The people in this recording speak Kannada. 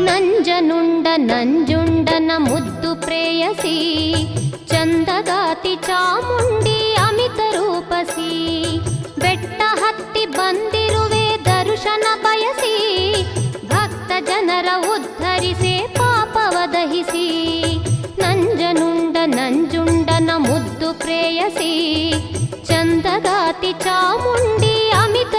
ನಂಜನುಂಡ ನಂಜುಂಡನ ಮುದ್ದು ಪ್ರೇಯಸಿ ಚಂದಗಾತಿ ಚಾಮುಂಡಿ ಅಮಿತ ರೂಪಸಿ ಬೆಟ್ಟ ಹತ್ತಿ ಬಂದಿರುವೆ ದರ್ಶನ ಬಯಸಿ ಭಕ್ತ ಜನರ ಉದ್ಧರಿಸೆ ಪಾಪವ ದಹಿಸಿ ನಂಜನುಂಡ ನಂಜುಂಡನ ಮುದ್ದು ಪ್ರೇಯಸಿ ಚಂದಗಾತಿ ಚಾಮುಂಡಿ ಅಮಿತ